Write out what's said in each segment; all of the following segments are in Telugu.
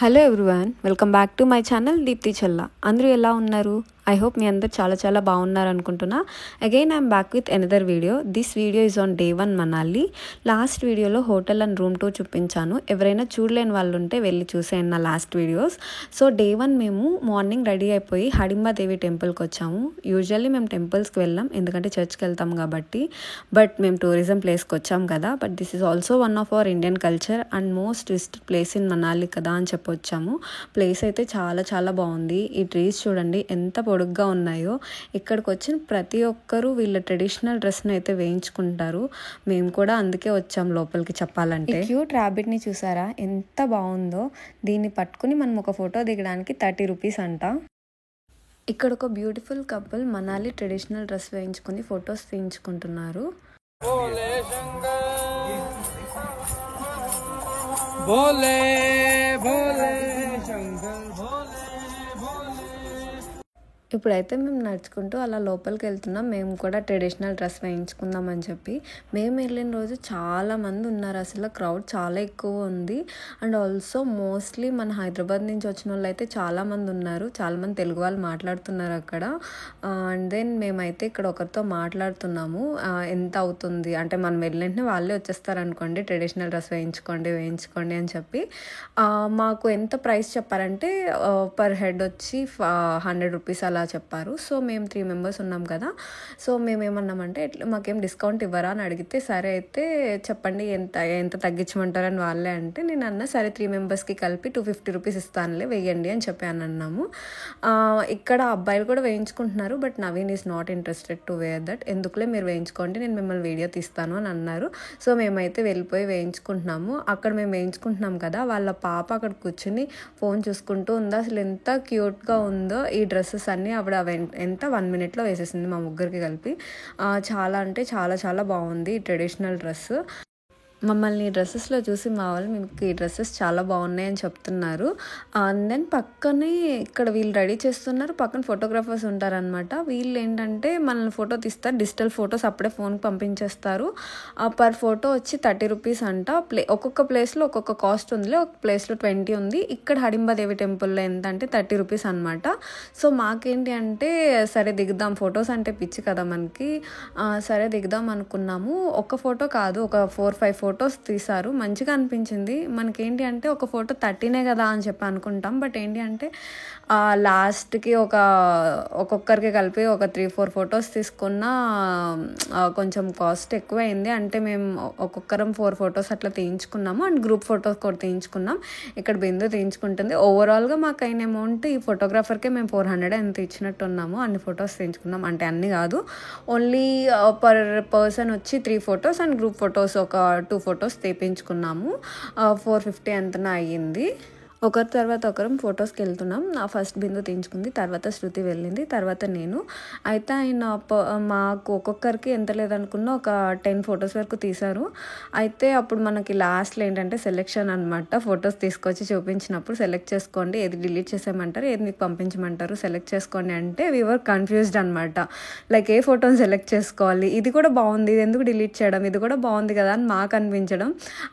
Hello everyone, welcome back to my channel Deepthi చెల్ల. అందరూ ఎలా ఉన్నారు? ఐ హోప్ మీ అందరు చాలా బాగున్నారు అనుకుంటున్నా. Again I'm back with another video. This video is on day 1 Manali. Last వీడియోలో హోటల్ అండ్ రూమ్ టూర్ చూపించాను. ఎవరైనా చూడలేని వాళ్ళు ఉంటే వెళ్ళి చూసేయండి నా లాస్ట్ వీడియోస్. సో డే 1 మేము మార్నింగ్ రెడీ అయిపోయి హడింబాదేవి టెంపుల్కి వచ్చాము. యూజువల్లీ మేము టెంపుల్స్కి వెళ్ళాం ఎందుకంటే చర్చ్కి వెళ్తాం కాబట్టి, బట్ మేము టూరిజం ప్లేస్కి వచ్చాం కదా. But this is also one of our Indian culture and most visited place in Manali కదా అని చెప్పొచ్చాము. ప్లేస్ అయితే చాలా బాగుంది. ఈ ట్రీస్ చూడండి ఎంత పొడుగ్గా ఉన్నాయో. ఇక్కడికి వచ్చిన ప్రతి ఒక్కరూ వీళ్ళ ట్రెడిషనల్ డ్రెస్ని అయితే వేయించుకుంటారు. మేము కూడా అందుకే వచ్చాం లోపలికి చెప్పాలంటే. క్యూట్ ర్యాబిట్ని చూసారా ఎంత బాగుందో. దీన్ని పట్టుకుని మనం ఒక ఫోటో దిగడానికి 30 రూపీస్ అంట. ఇక్కడ ఒక beautiful couple Manali traditional dress వేయించుకుని ఫొటోస్ తీయించుకుంటున్నారు. భోలే భోలే శంకర్ భోలే భోలే. ఇప్పుడైతే మేము నడుచుకుంటూ అలా లోపలికి వెళ్తున్నాం. మేము కూడా ట్రెడిషనల్ డ్రెస్ వేయించుకుందాం అని చెప్పి. మేము వెళ్ళిన రోజు చాలామంది ఉన్నారు. అసలు క్రౌడ్ చాలా ఎక్కువ ఉంది. అండ్ ఆల్సో మోస్ట్లీ మన హైదరాబాద్ నుంచి వచ్చిన వాళ్ళు అయితే చాలామంది ఉన్నారు. చాలామంది తెలుగు వాళ్ళు మాట్లాడుతున్నారు అక్కడ. అండ్ దెన్ మేమైతే ఇక్కడ ఒకరితో మాట్లాడుతున్నాము. ఎంత అవుతుంది అంటే మనం వెళ్ళినట్టు వాళ్ళే వచ్చేస్తారు అనుకోండి, ట్రెడిషనల్ డ్రెస్ వేయించుకోండి అని చెప్పి. మాకు ఎంత ప్రైస్ చెప్పారంటే పర్ హెడ్ వచ్చి 100 రూపీస్ అలా చెప్పారు. సో మేము 3 మెంబర్స్ ఉన్నాం కదా. సో మేము ఏమన్నామంటే మాకేం డిస్కౌంట్ ఇవ్వరా అని అడిగితే, సరే అయితే చెప్పండి ఎంత తగ్గించమంటారని వాళ్ళే అంటే, నేను అన్నా సరే 3 మెంబర్స్కి కలిపి 250 రూపీస్ ఇస్తానులే వేయండి అని చెప్పి అన్నాము. ఇక్కడ అబ్బాయిలు కూడా వేయించుకుంటున్నారు. But Naveen is not interested to wear that. ఎందుకులే మీరు వేయించుకోండి, నేను మిమ్మల్ని వీడియో తీస్తాను అని అన్నారు. సో మేమైతే వెళ్ళిపోయి వేయించుకుంటున్నాము. అక్కడ మేము వేయించుకుంటున్నాం కదా, వాళ్ళ పాప అక్కడ కూర్చుని ఫోన్ చూసుకుంటూ ఉంది. అసలు ఎంత క్యూట్గా ఉందో. ఈ డ్రెస్సెస్ అన్నీ ఆవిడ ఎంత 1 మినిట్లో వేసేసింది మా ముగ్గురికి కలిపి. చాలా అంటే చాలా బాగుంది ఈ ట్రెడిషనల్ డ్రెస్. మమ్మల్ని ఈ డ్రెస్సెస్లో చూసి మా వాళ్ళు మీకు ఈ డ్రెస్సెస్ చాలా బాగున్నాయని చెప్తున్నారు. అండ్ దెన్ పక్కనే ఇక్కడ వీళ్ళు రెడీ చేస్తున్నారు. పక్కన ఫోటోగ్రాఫర్స్ ఉంటారనమాట. వీళ్ళు ఏంటంటే మనల్ని ఫోటో తీస్తారు. డిజిటల్ ఫొటోస్ అప్పుడే ఫోన్కి పంపించేస్తారు. పర్ ఫోటో వచ్చి 30 రూపీస్ అంట. ఒక్కొక్క ప్లేస్లో ఒక్కొక్క కాస్ట్ ఉంది. ఒక ప్లేస్లో 20 ఉంది. ఇక్కడ హడింబాదేవి టెంపుల్లో ఎంత అంటే 30 రూపీస్ అనమాట. సో మాకేంటి అంటే సరే దిగుదాం, ఫొటోస్ అంటే పిచ్చి కదా మనకి. సరే దిగుదాం అనుకున్నాము. ఒక ఫోటో కాదు, ఒక 4-5 ఫొటోస్ తీశారు. మంచిగా అనిపించింది. మనకేంటి అంటే ఒక ఫోటో 30నే కదా అని చెప్పి అనుకుంటాం. బట్ ఏంటి అంటే లాస్ట్కి ఒక్కొక్కరికి కలిపి ఒక 3-4 ఫొటోస్ తీసుకున్న కొంచెం కాస్ట్ ఎక్కువైంది. అంటే మేము ఒక్కొక్కరం 4 ఫొటోస్ అట్లా తీయించుకున్నాము. అండ్ గ్రూప్ ఫొటోస్ కూడా తీయించుకున్నాం. ఇక్కడ బిందు తీయించుకుంటుంది. ఓవరాల్గా మాకు అయిన అమౌంట్ ఈ ఫోటోగ్రాఫర్కే మేము 400 ఎంత ఇచ్చినట్టు ఉన్నాము. అన్ని ఫొటోస్ తీయించుకున్నాం. అంటే అన్ని కాదు, ఓన్లీ పర్ పర్సన్ వచ్చి 3 ఫొటోస్ అండ్ గ్రూప్ ఫొటోస్ ఒక 2 ఫొటోస్ తీపించుకున్నాము. 450 ఎంతనా అయ్యింది. ఒకరి తర్వాత ఒకరం ఫొటోస్కి వెళ్తున్నాం. ఫస్ట్ బిందు తీయించుకుంది, తర్వాత శృతి వెళ్ళింది, తర్వాత నేను. అయితే ఆయన మాకు ఒక్కొక్కరికి ఎంత లేదనుకున్నా ఒక 10 ఫొటోస్ వరకు తీశారు. అయితే అప్పుడు మనకి లాస్ట్లో ఏంటంటే సెలెక్షన్ అనమాట. ఫొటోస్ తీసుకొచ్చి చూపించినప్పుడు సెలెక్ట్ చేసుకోండి, ఏది డిలీట్ చేసేయమంటారు, ఏది మీకు పంపించమంటారు, సెలెక్ట్ చేసుకోండి అంటే వీ వర్ కన్ఫ్యూజ్డ్ అనమాట. లైక్ ఏ ఫోటోని సెలెక్ట్ చేసుకోవాలి, ఇది కూడా బాగుంది, ఇది ఎందుకు డిలీట్ చేయడం, ఇది కూడా బాగుంది కదా అని మాకు అనిపించడం.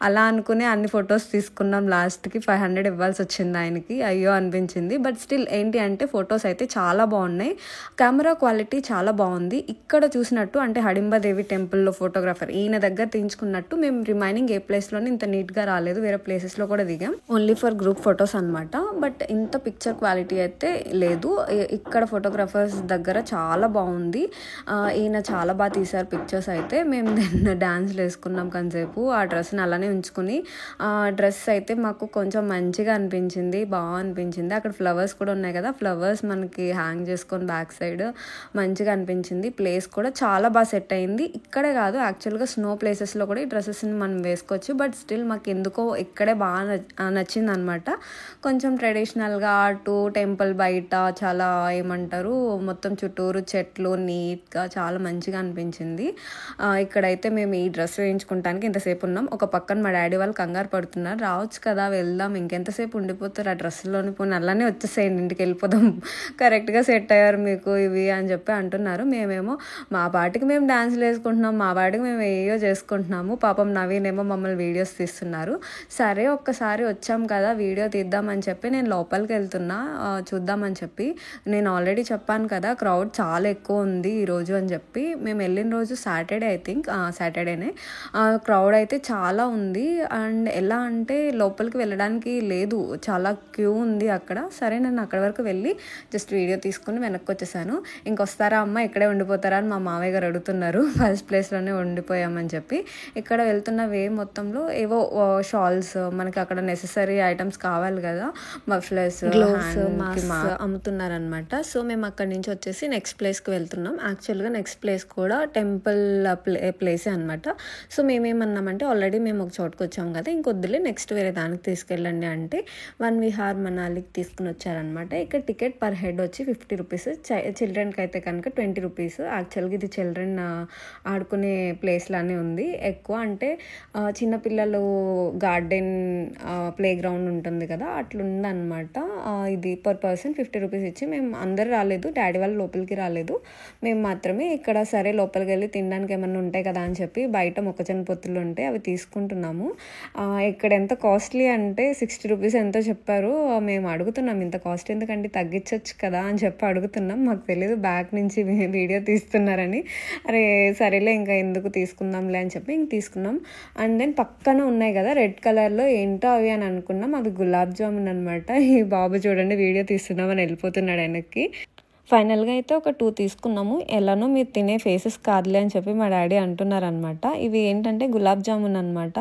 అలా అనుకుని అన్ని ఫొటోస్ తీసుకున్నాం. లాస్ట్కి 500 ఇవ్వాల్సి వచ్చింది ఆయనకి. అయ్యో అనిపించింది. బట్ స్టిల్ ఏంటి అంటే ఫొటోస్ అయితే చాలా బాగున్నాయి. కెమెరా క్వాలిటీ చాలా బాగుంది. ఇక్కడ చూసినట్టు అంటే హడింబాదేవి టెంపుల్లో ఫోటోగ్రాఫర్ ఈయన దగ్గర తీయించుకున్నట్టు మేము రిమైనింగ్ ఏ ప్లేస్లోనే ఇంత నీట్గా రాలేదు. వేరే ప్లేసెస్లో కూడా దిగాం, ఓన్లీ ఫర్ గ్రూప్ ఫొటోస్ అనమాట. బట్ ఇంత పిక్చర్ క్వాలిటీ అయితే లేదు. ఇక్కడ ఫోటోగ్రాఫర్స్ దగ్గర చాలా బాగుంది. ఈయన చాలా బాగా తీశారు పిక్చర్స్ అయితే. మేము దాన్ని డాన్స్లు వేసుకున్నాం కొంతసేపు. ఆ డ్రెస్ని అలానే ఉంచుకుని. డ్రెస్ అయితే మాకు కొంచెం మంచిగా అనిపించింది, బాగా అనిపించింది. అక్కడ ఫ్లవర్స్ కూడా ఉన్నాయి కదా, ఫ్లవర్స్ మనకి హ్యాంగ్ చేసుకొని బ్యాక్ సైడ్ మంచిగా అనిపించింది. ప్లేస్ కూడా చాలా బాగా సెట్ అయింది. ఇక్కడే కాదు, యాక్చువల్గా స్నో ప్లేసెస్లో కూడా ఈ డ్రెస్సెస్ని మనం వేసుకోవచ్చు. బట్ స్టిల్ మాకు ఎందుకో ఇక్కడే బాగా నచ్చింది అనమాట. కొంచెం ట్రెడిషనల్గా అటు టెంపుల్ బయట చాలా ఏమంటారు మొత్తం చుట్టూరు చెట్లు నీట్గా చాలా మంచిగా అనిపించింది. ఇక్కడైతే మేము ఈ డ్రెస్ వేయించుకుంటానికి ఇంతసేపు ఉన్నాం. ఒక పక్కన మా డాడీ వాళ్ళు కంగారు పడుతున్నారు, రావచ్చు కదా వెళ్దాం, ఇంకెంతసేపు ఉండిపోతారు ఆ డ్రెస్సులోని, పోనీ అలానే వచ్చేసేయండి ఇంటికి వెళ్ళిపోదాం, కరెక్ట్గా సెట్ అయ్యారు మీకు ఇవి అని చెప్పి అంటున్నారు. మేమేమో మా పాటికి మేము డాన్సులు వేసుకుంటున్నాం, మా పాటికి మేము ఏయో చేసుకుంటున్నాము. పాపం నవీన్ ఏమో మమ్మల్ని వీడియోస్ తీస్తున్నారు. సరే ఒక్కసారి వచ్చాం కదా వీడియో తీద్దామని చెప్పి నేను లోపలికి వెళ్తున్నా చూద్దామని చెప్పి. నేను ఆల్రెడీ చెప్పాను కదా క్రౌడ్ చాలా ఎక్కువ ఉంది ఈరోజు అని చెప్పి. మేము వెళ్ళిన రోజు సాటర్డే, ఐ థింక్ సాటర్డేనే. క్రౌడ్ అయితే చాలా ఉంది. అండ్ ఎలా అంటే లోపలికి వెళ్ళడానికి లేదు, చాలా క్యూ ఉంది అక్కడ. సరే నేను అక్కడ వరకు వెళ్ళి జస్ట్ వీడియో తీసుకుని వెనక్కి వచ్చేసాను. ఇంకొస్తారా అమ్మ ఇక్కడే ఉండిపోతారా అని మా మావయ్య గారు అడుగుతున్నారు. ఫస్ట్ ప్లేస్లోనే ఉండిపోయామని చెప్పి. ఇక్కడ వెళ్తున్న వే మొత్తంలో ఏవో షాల్స్, మనకి అక్కడ నెసెసరీ ఐటమ్స్ కావాలి కదా, మఫ్లర్స్, గ్లోవ్స్, మాస్క్ అమ్ముతున్నారనమాట. సో మేము అక్కడి నుంచి వచ్చేసి నెక్స్ట్ ప్లేస్కి వెళ్తున్నాం. యాక్చువల్గా నెక్స్ట్ ప్లేస్ కూడా టెంపుల్ ప్లేసే అనమాట. సో మేమేమన్నామంటే ఆల్రెడీ మేము ఒక చోటుకు వచ్చాం కదా, ఇంకొద్దులే నెక్స్ట్ వేరే దానికి తీసుకెళ్ళండి అంటే వన్ విహార్ మనాలికి తీసుకుని వచ్చారనమాట. ఇక్కడ టికెట్ పర్ హెడ్ వచ్చి 50 రూపీస్, చిల్డ్రన్కి అయితే కనుక 20 రూపీస్. యాక్చువల్గా ఇది చిల్డ్రన్ ఆడుకునే ప్లేస్ లానే ఉంది. ఎక్కువ అంటే చిన్నపిల్లలు గార్డెన్ ప్లే గ్రౌండ్ ఉంటుంది కదా, అట్లుందనమాట. ఇది పర్ పర్సన్ 50 రూపీస్ ఇచ్చి, మేము అందరు రాలేదు, డాడీ వాళ్ళు లోపలికి రాలేదు, మేము మాత్రమే ఇక్కడ. సరే లోపలికి వెళ్ళి తినడానికి ఏమన్నా ఉంటాయి కదా అని చెప్పి బయట మొక్కజొన్న పొత్తులు ఉంటాయి అవి తీసుకుంటున్నాము. ఇక్కడ ఎంత కాస్ట్లీ అంటే 60 రూపీస్ ఎంతో చెప్పారు. మేము అడుగుతున్నాం ఇంత కాస్ట్ ఎందుకంటే తగ్గించవచ్చు కదా అని చెప్పి అడుగుతున్నాం. మాకు తెలియదు బ్యాక్ నుంచి వీడియో తీస్తున్నారని. అరే సరేలే ఇంకా ఎందుకు తీసుకుందాంలే అని చెప్పి ఇంక తీసుకున్నాం. అండ్ దెన్ పక్కన ఉన్నాయి కదా రెడ్ కలర్లో, ఏంటో అవి అని అనుకున్నాం. అవి గులాబ్ జామున్ అనమాట. ఈ బాబు చూడండి వీడియో తీస్తున్నామని వెళ్ళిపోతున్నాడు వెనక్కి. ఫైనల్గా అయితే ఒక 2 తీసుకున్నాము. ఎలానో మీరు తినే ఫేసెస్ కాదులే అని చెప్పి మా డాడీ అంటున్నారనమాట. ఇవి ఏంటంటే గులాబ్ జామున్ అనమాట.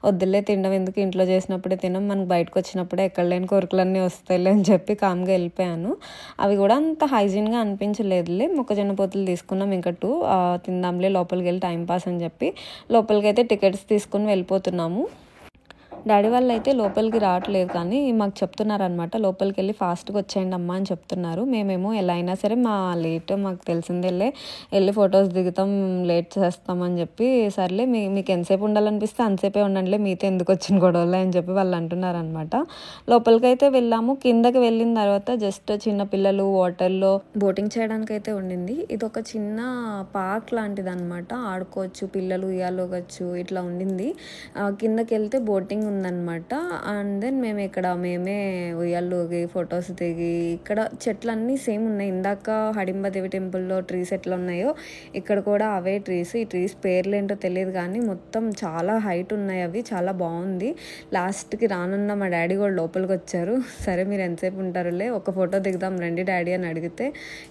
వద్దులే తినడం ఎందుకు, ఇంట్లో చేసినప్పుడే తినం, మనకు బయటకు వచ్చినప్పుడే ఎక్కడ లేని కోరికలన్నీ వస్తాయిలే అని చెప్పి కామ్గా వెళ్ళిపోయాను. అవి కూడా అంత హైజీన్గా అనిపించలేదులే. మొక్కజొన్న పొత్తులు తీసుకున్నాం ఇంకా 2 తిందాంలే లోపలికి వెళ్ళి టైంపాస్ అని చెప్పి లోపలికి అయితే టికెట్స్ తీసుకుని వెళ్ళిపోతున్నాము. డాడీ వాళ్ళు అయితే లోపలికి రావట్లేదు కానీ మాకు చెప్తున్నారనమాట, లోపలికి వెళ్ళి ఫాస్ట్గా వచ్చేయండి అమ్మ అని చెప్తున్నారు. మేమేమో ఎలా అయినా సరే మా లేట్ మాకు తెలిసిందేలే, వెళ్ళి ఫొటోస్ దిగుతాం, లేట్ చేస్తామని చెప్పి సర్లే మీకు ఎంతసేపు ఉండాలనిపిస్తే అంతసేపే ఉండండిలే, మీతో ఎందుకు వచ్చిన గొడవలే అని చెప్పి వాళ్ళు అంటున్నారనమాట. లోపలికి అయితే వెళ్ళాము. కిందకి వెళ్ళిన తర్వాత జస్ట్ చిన్నపిల్లలు వాటర్లో బోటింగ్ చేయడానికి అయితే ఉండింది. ఇది ఒక చిన్న పార్క్ లాంటిది అనమాట, ఆడుకోవచ్చు, పిల్లలు ఉయ్యాలోగచ్చు ఇట్లా ఉండింది. కిందకి వెళ్తే బోటింగ్ ఉందన్నమాట. అండ్ దెన్ మేము ఇక్కడ మేమే ఉయ్యాల్లోకి ఫొటోస్ దిగి, ఇక్కడ చెట్లన్నీ సేమ్ ఉన్నాయి. ఇందాక హడింబాదేవి టెంపుల్లో ట్రీస్ ఎట్లా ఉన్నాయో ఇక్కడ కూడా అవే ట్రీస్. ఈ ట్రీస్ పేర్లు ఏంటో తెలియదు కానీ మొత్తం చాలా హైట్ ఉన్నాయి అవి, చాలా బాగుంది. లాస్ట్కి రానున్న మా డాడీ కూడా లోపలికి వచ్చారు. సరే మీరు ఎంతసేపు ఉంటారులే, ఒక ఫోటో దిగుదాం రండి డాడీ అని అడిగితే,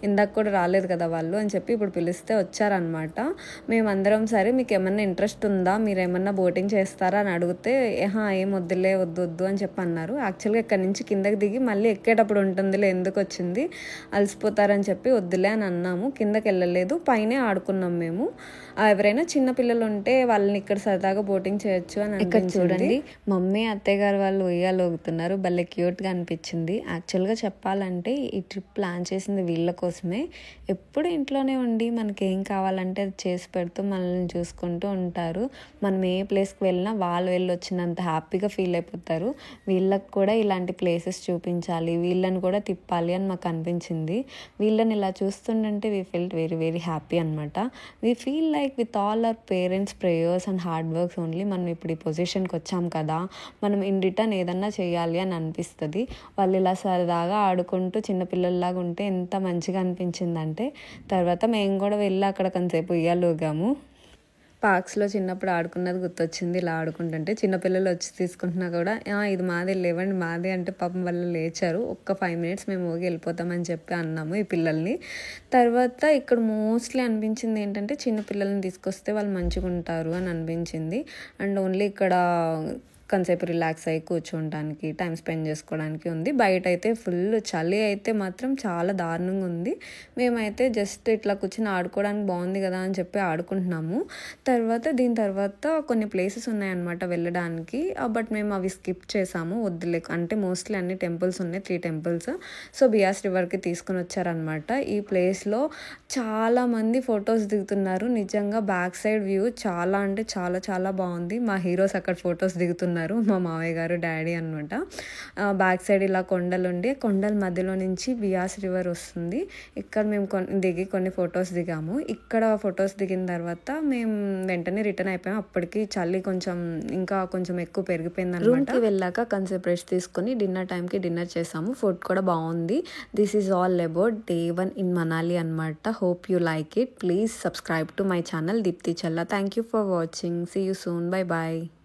ఇందాక కూడా రాలేదు కదా వాళ్ళు అని చెప్పి ఇప్పుడు పిలిస్తే వచ్చారనమాట. మేమందరం సరే మీకు ఏమన్నా ఇంట్రెస్ట్ ఉందా, మీరు ఏమన్నా బోటింగ్ చేస్తారా అని అడిగితే ఏం వద్దులే వద్దు అని చెప్పి అన్నారు. యాక్చువల్గా ఇక్కడ నుంచి కిందకి దిగి మళ్ళీ ఎక్కేటప్పుడు ఉంటుందిలే, ఎందుకు వచ్చింది అలసిపోతారని చెప్పి వద్దులే అని అన్నాము. కిందకి వెళ్ళలేదు, పైనే ఆడుకున్నాం మేము. ఎవరైనా చిన్నపిల్లలు ఉంటే వాళ్ళని ఇక్కడ సరదాగా బోటింగ్ చేయొచ్చు అని. ఇక్కడ చూడండి మమ్మీ అత్తయ్య గారు వాళ్ళు ఉయ్యాలోగుతున్నారు, భలే క్యూట్గా అనిపించింది. యాక్చువల్గా చెప్పాలంటే ఈ ట్రిప్ ప్లాన్ చేసింది వీళ్ళ కోసమే. ఎప్పుడు ఇంట్లోనే ఉండి మనకి ఏం కావాలంటే అది చేసి పెడుతూ మనల్ని చూసుకుంటూ ఉంటారు. మనం ఏ ప్లేస్కి వెళ్ళినా వాళ్ళు వెళ్ళి వచ్చినంత హ్యాపీగా ఫీల్ అయిపోతారు. వీళ్ళకి కూడా ఇలాంటి ప్లేసెస్ చూపించాలి, వీళ్ళని కూడా తిప్పాలి అని మాకు అనిపించింది. వీళ్ళని ఇలా చూస్తుంటే we felt very very happy అనమాట. We feel like with all our parents prayers and hard works only మనం ఇప్పుడు ఈ పొజిషన్కి వచ్చాం కదా, మనం ఇన్ రిటర్న్ ఏదన్నా చేయాలి అని అనిపిస్తుంది. వాళ్ళు ఇలా సరదాగా ఆడుకుంటూ చిన్నపిల్లల్లాగా ఉంటే ఎంత మంచిగా అనిపించిందంటే, తర్వాత మేము కూడా వెళ్ళి అక్కడ కొంతసేపు ఉయ్యాలోగాము. పార్క్స్లో చిన్నప్పుడు ఆడుకున్నది గుర్తొచ్చింది. ఇలా ఆడుకుంటుంటే చిన్నపిల్లలు వచ్చి తీసుకుంటున్నా కూడా ఇది మాదే, లేవండి మాదే అంటే పాపం వాళ్ళు లేచారు. ఒక్క 5 మినిట్స్ మేము ఊగి వెళ్ళిపోతామని చెప్పి అన్నాము ఈ పిల్లల్ని. తర్వాత ఇక్కడ మోస్ట్లీ అనిపించింది ఏంటంటే చిన్నపిల్లల్ని తీసుకొస్తే వాళ్ళు మంచిగా ఉంటారు అని అనిపించింది. అండ్ ఓన్లీ ఇక్కడ కొంతసేపు రిలాక్స్ అయ్యి కూర్చోడానికి, టైం స్పెండ్ చేసుకోవడానికి ఉంది. బయట అయితే ఫుల్ చలి అయితే మాత్రం చాలా దారుణంగా ఉంది. మేమైతే జస్ట్ ఇట్లా కూర్చొని ఆడుకోవడానికి బాగుంది కదా అని చెప్పి ఆడుకుంటున్నాము. దీని తర్వాత కొన్ని ప్లేసెస్ ఉన్నాయన్నమాట వెళ్ళడానికి, బట్ మేము అవి స్కిప్ చేసాము. వద్దులే అంటే మోస్ట్లీ అన్ని టెంపుల్స్ ఉన్నాయి, 3 టెంపుల్స్. సో బియాస్ రివర్కి తీసుకుని వచ్చారనమాట. ఈ ప్లేస్లో చాలామంది ఫొటోస్ దిగుతున్నారు. నిజంగా బ్యాక్ సైడ్ వ్యూ చాలా అంటే చాలా చాలా బాగుంది. మా హీరోస్ అక్కడ ఫొటోస్ దిగుతున్నారు. ఉన్నారు మా మావయ్య గారు, డాడీ అనమాట. బ్యాక్ సైడ్ ఇలా కొండలుండి కొండల మధ్యలో నుంచి బియాస్ రివర్ వస్తుంది. ఇక్కడ మేము దిగి కొన్ని ఫొటోస్ దిగాము. ఇక్కడ ఫొటోస్ దిగిన తర్వాత మేము వెంటనే రిటర్న్ అయిపోయాము. అప్పటికి చలి ఇంకా కొంచెం ఎక్కువ పెరిగిపోయింది అనమాట. రూమ్కి వెళ్ళాక కొంచెం రెస్ట్ తీసుకొని డిన్నర్ టైంకి డిన్నర్ చేసాము. ఫుడ్ కూడా బాగుంది. This is all about day 1 in Manali అనమాట. Hope you like it. Please subscribe to my channel Dipti Challa. Thank you for watching. See you soon. Bye bye.